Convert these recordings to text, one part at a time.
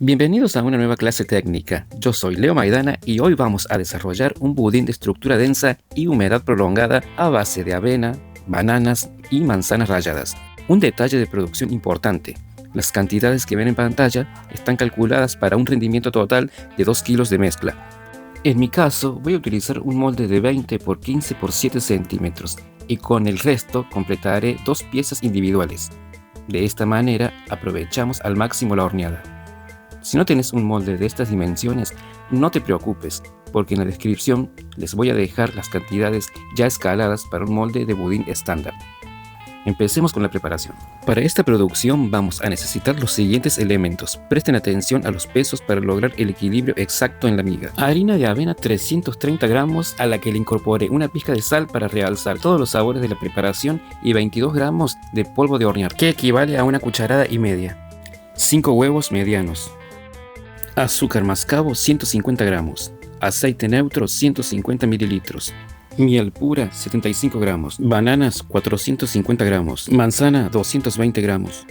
Bienvenidos a una nueva clase técnica. Yo soy Leo Maidana y hoy vamos a desarrollar un budín de estructura densa y humedad prolongada a base de avena, bananas y manzanas ralladas. Un detalle de producción importante: las cantidades que ven en pantalla están calculadas para un rendimiento total de 2 kilos de mezcla. En mi caso, voy a utilizar un molde de 20 por 15 por 7 centímetros y con el resto completaré 2 piezas individuales. De esta manera aprovechamos al máximo la horneada. Si no tienes un molde de estas dimensiones, no te preocupes, porque en la descripción les voy a dejar las cantidades ya escaladas para un molde de budín estándar. Empecemos con la preparación. Para esta producción vamos a necesitar los siguientes elementos. Presten atención a los pesos para lograr el equilibrio exacto en la miga. Harina de avena 330 gramos, a la que le incorporé una pizca de sal para realzar todos los sabores de la preparación, y 22 gramos de polvo de hornear, que equivale a 1,5 cucharadas. 5 huevos medianos. Azúcar mascabo 150 gramos, aceite neutro 150 mililitros, miel pura 75 gramos, bananas 450 gramos, manzana 220 gramos.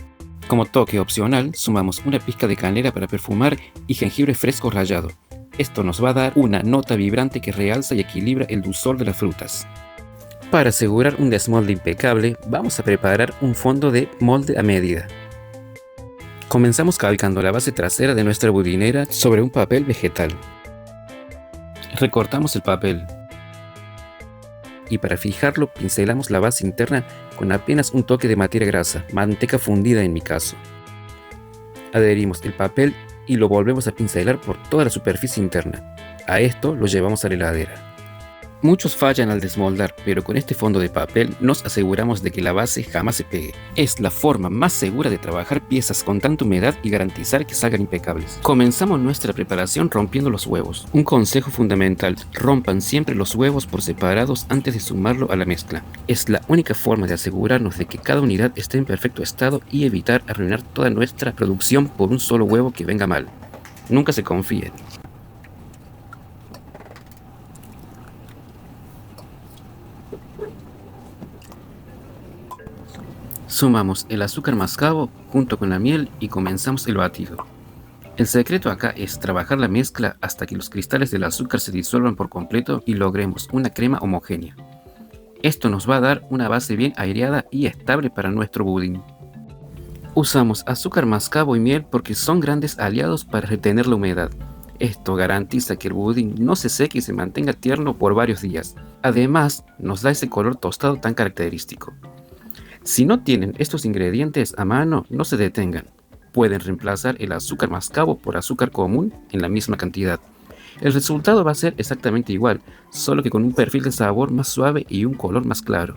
Como toque opcional, sumamos una pizca de canela para perfumar y jengibre fresco rallado. Esto nos va a dar una nota vibrante que realza y equilibra el dulzor de las frutas. Para asegurar un desmolde impecable, vamos a preparar un fondo de molde a medida. Comenzamos calcando la base trasera de nuestra budinera sobre un papel vegetal. Recortamos el papel y para fijarlo pincelamos la base interna con apenas un toque de materia grasa, manteca fundida en mi caso. Adherimos el papel y lo volvemos a pincelar por toda la superficie interna. A esto lo llevamos a la heladera. Muchos fallan al desmoldar, pero con este fondo de papel nos aseguramos de que la base jamás se pegue. Es la forma más segura de trabajar piezas con tanta humedad y garantizar que salgan impecables. Comenzamos nuestra preparación rompiendo los huevos. Un consejo fundamental: rompan siempre los huevos por separados antes de sumarlo a la mezcla. Es la única forma de asegurarnos de que cada unidad esté en perfecto estado y evitar arruinar toda nuestra producción por un solo huevo que venga mal. Nunca se confíen. Sumamos el azúcar mascabo junto con la miel y comenzamos el batido. El secreto acá es trabajar la mezcla hasta que los cristales del azúcar se disuelvan por completo y logremos una crema homogénea. Esto nos va a dar una base bien aireada y estable para nuestro budín. Usamos azúcar mascabo y miel porque son grandes aliados para retener la humedad. Esto garantiza que el budín no se seque y se mantenga tierno por varios días. Además, nos da ese color tostado tan característico. Si no tienen estos ingredientes a mano, no se detengan. Pueden reemplazar el azúcar mascabo por azúcar común en la misma cantidad. El resultado va a ser exactamente igual, solo que con un perfil de sabor más suave y un color más claro.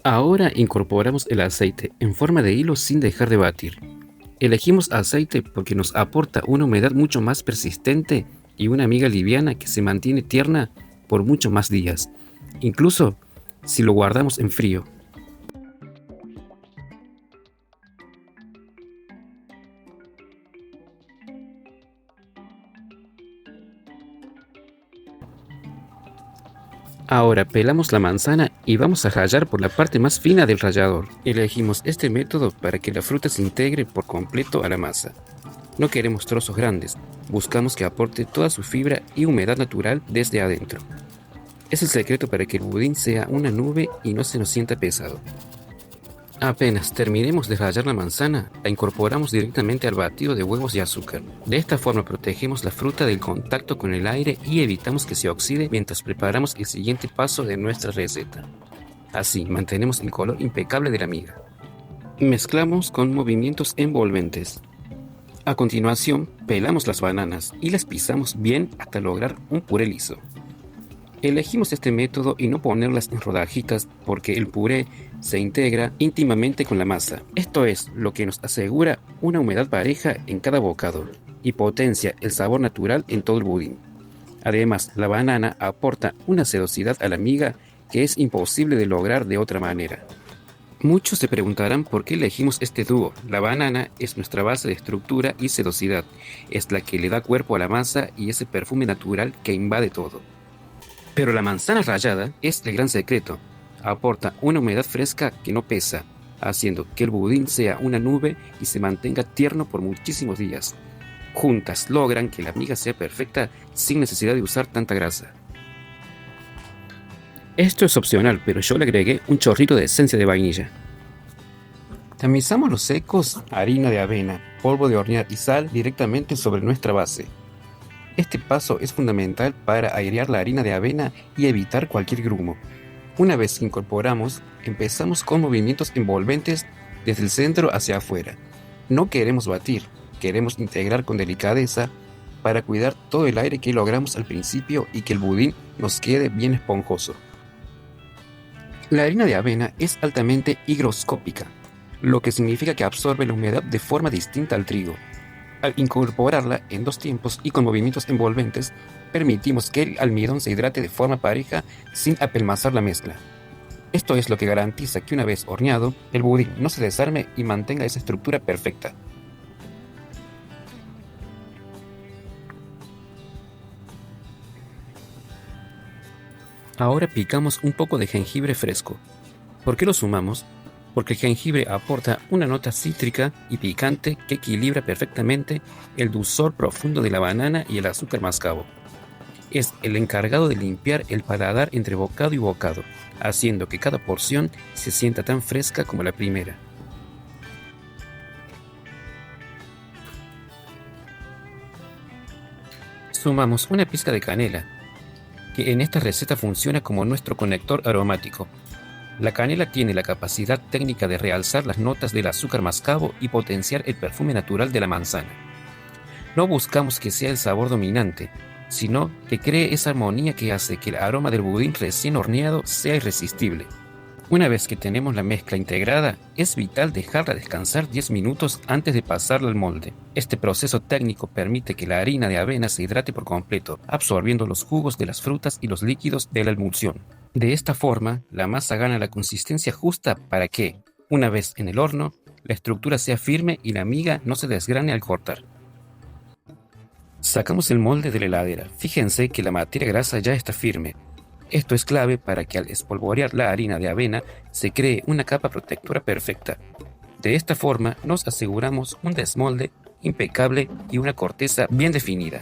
Ahora incorporamos el aceite en forma de hilo sin dejar de batir. Elegimos aceite porque nos aporta una humedad mucho más persistente y una miga liviana que se mantiene tierna por muchos más días, incluso si lo guardamos en frío. Ahora pelamos la manzana y vamos a rallar por la parte más fina del rallador. Elegimos este método para que la fruta se integre por completo a la masa. No queremos trozos grandes, buscamos que aporte toda su fibra y humedad natural desde adentro. Es el secreto para que el budín sea una nube y no se nos sienta pesado. Apenas terminemos de rallar la manzana, la incorporamos directamente al batido de huevos y azúcar. De esta forma protegemos la fruta del contacto con el aire y evitamos que se oxide mientras preparamos el siguiente paso de nuestra receta. Así mantenemos el color impecable de la miga. Mezclamos con movimientos envolventes. A continuación, pelamos las bananas y las pisamos bien hasta lograr un puré liso. Elegimos este método y no ponerlas en rodajitas porque el puré se integra íntimamente con la masa. Esto es lo que nos asegura una humedad pareja en cada bocado y potencia el sabor natural en todo el budín. Además, la banana aporta una sedosidad a la miga que es imposible de lograr de otra manera. Muchos se preguntarán por qué elegimos este dúo. La banana es nuestra base de estructura y sedosidad. Es la que le da cuerpo a la masa y ese perfume natural que invade todo. Pero la manzana rallada es el gran secreto. Aporta una humedad fresca que no pesa, haciendo que el budín sea una nube y se mantenga tierno por muchísimos días. Juntas logran que la miga sea perfecta sin necesidad de usar tanta grasa. Esto es opcional, pero yo le agregué un chorrito de esencia de vainilla. Tamizamos los secos, harina de avena, polvo de hornear y sal directamente sobre nuestra base. Este paso es fundamental para airear la harina de avena y evitar cualquier grumo. Una vez que incorporamos, empezamos con movimientos envolventes desde el centro hacia afuera. No queremos batir, queremos integrar con delicadeza para cuidar todo el aire que logramos al principio y que el budín nos quede bien esponjoso. La harina de avena es altamente higroscópica, lo que significa que absorbe la humedad de forma distinta al trigo. Al incorporarla en dos tiempos y con movimientos envolventes, permitimos que el almidón se hidrate de forma pareja sin apelmazar la mezcla. Esto es lo que garantiza que una vez horneado, el budín no se desarme y mantenga esa estructura perfecta. Ahora picamos un poco de jengibre fresco. ¿Por qué lo sumamos? Porque el jengibre aporta una nota cítrica y picante que equilibra perfectamente el dulzor profundo de la banana y el azúcar mascabo. Es el encargado de limpiar el paladar entre bocado y bocado, haciendo que cada porción se sienta tan fresca como la primera. Sumamos una pizca de canela, que en esta receta funciona como nuestro conector aromático. La canela tiene la capacidad técnica de realzar las notas del azúcar mascabo y potenciar el perfume natural de la manzana. No buscamos que sea el sabor dominante, sino que cree esa armonía que hace que el aroma del budín recién horneado sea irresistible. Una vez que tenemos la mezcla integrada, es vital dejarla descansar 10 minutos antes de pasarla al molde. Este proceso técnico permite que la harina de avena se hidrate por completo, absorbiendo los jugos de las frutas y los líquidos de la emulsión. De esta forma, la masa gana la consistencia justa para que, una vez en el horno, la estructura sea firme y la miga no se desgrane al cortar. Sacamos el molde de la heladera. Fíjense que la materia grasa ya está firme. Esto es clave para que al espolvorear la harina de avena se cree una capa protectora perfecta. De esta forma nos aseguramos un desmolde impecable y una corteza bien definida.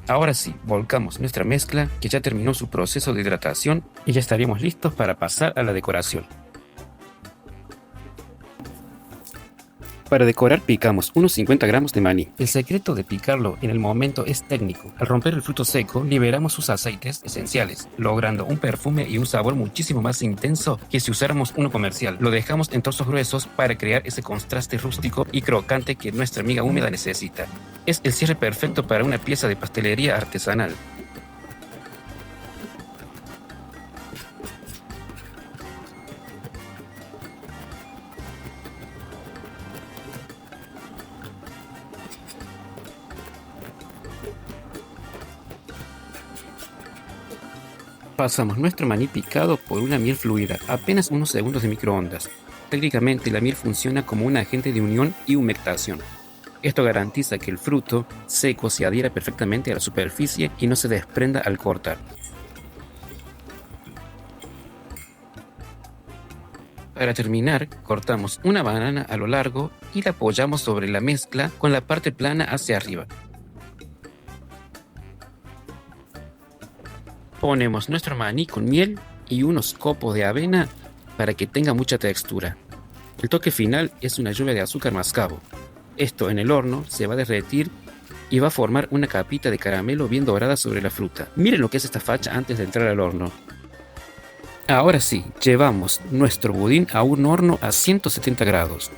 Ahora sí, volcamos nuestra mezcla que ya terminó su proceso de hidratación y ya estaríamos listos para pasar a la decoración. Para decorar picamos unos 50 gramos de maní. El secreto de picarlo en el momento es técnico. Al romper el fruto seco, liberamos sus aceites esenciales, logrando un perfume y un sabor muchísimo más intenso que si usáramos uno comercial. Lo dejamos en trozos gruesos para crear ese contraste rústico y crocante que nuestra miga húmeda necesita. Es el cierre perfecto para una pieza de pastelería artesanal. Pasamos nuestro maní picado por una miel fluida, apenas unos segundos de microondas. Técnicamente la miel funciona como un agente de unión y humectación. Esto garantiza que el fruto seco se adhiera perfectamente a la superficie y no se desprenda al cortar. Para terminar, cortamos una banana a lo largo y la apoyamos sobre la mezcla con la parte plana hacia arriba. Ponemos nuestro maní con miel y unos copos de avena para que tenga mucha textura. El toque final es una lluvia de azúcar mascabo. Esto en el horno se va a derretir y va a formar una capita de caramelo bien dorada sobre la fruta. Miren lo que es esta facha antes de entrar al horno. Ahora sí, llevamos nuestro budín a un horno a 170 grados.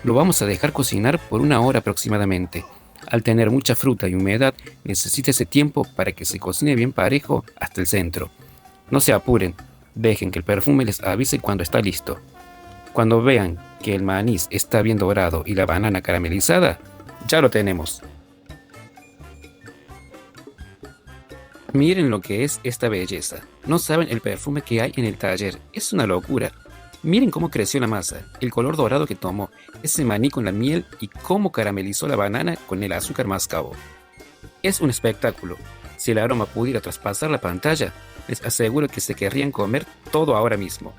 Lo vamos a dejar cocinar por 1 hora aproximadamente. Al tener mucha fruta y humedad, necesita ese tiempo para que se cocine bien parejo hasta el centro. No se apuren, dejen que el perfume les avise cuando está listo. Cuando vean que el maní está bien dorado y la banana caramelizada, ya lo tenemos. Miren lo que es esta belleza. No saben el perfume que hay en el taller. Es una locura. Miren cómo creció la masa, el color dorado que tomó, ese maní con la miel y cómo caramelizó la banana con el azúcar mascabo. Es un espectáculo. Si el aroma pudiera traspasar la pantalla, les aseguro que se querrían comer todo ahora mismo.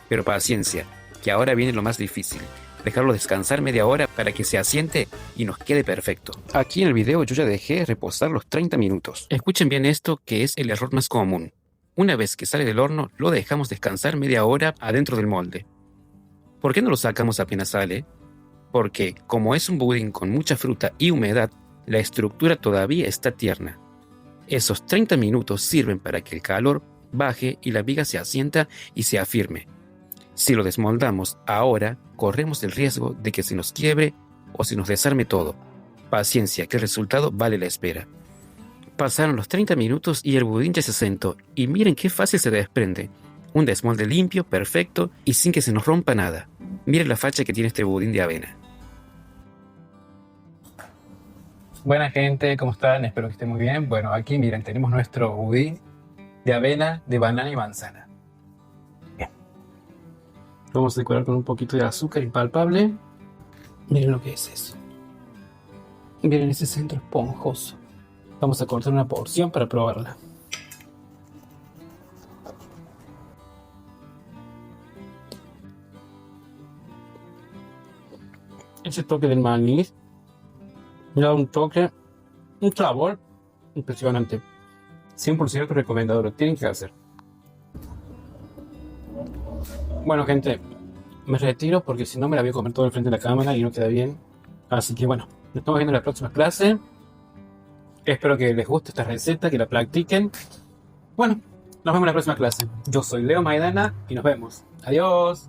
Pero paciencia, que ahora viene lo más difícil. Dejarlo descansar media hora para que se asiente y nos quede perfecto. Aquí en el video yo ya dejé reposar los 30 minutos. Escuchen bien esto, que es el error más común. Una vez que sale del horno, lo dejamos descansar media hora adentro del molde. ¿Por qué no lo sacamos apenas sale? Porque, como es un budín con mucha fruta y humedad, la estructura todavía está tierna. Esos 30 minutos sirven para que el calor baje y la viga se asienta y se afirme. Si lo desmoldamos ahora, corremos el riesgo de que se nos quiebre o se nos desarme todo. Paciencia, que el resultado vale la espera. Pasaron los 30 minutos y el budín ya se sentó, y miren qué fácil se desprende. Un desmolde limpio, perfecto y sin que se nos rompa nada. Miren la facha que tiene este budín de avena. Buena gente, ¿cómo están? Espero que estén muy bien. Bueno, aquí miren, tenemos nuestro budín de avena, de banana y manzana. Bien. Vamos a decorar con un poquito de azúcar impalpable. Miren lo que es eso. Miren ese centro esponjoso. Vamos a cortar una porción para probarla. Ese toque del maní me da un toque, un sabor impresionante. 100% recomendado, lo tienen que hacer. Bueno, gente, me retiro porque si no me la voy a comer todo al frente de la cámara y no queda bien. Así que bueno, nos estamos viendo en la próxima clase. Espero que les guste esta receta, que la practiquen. Bueno, nos vemos en la próxima clase. Yo soy Leo Maidana y nos vemos. Adiós.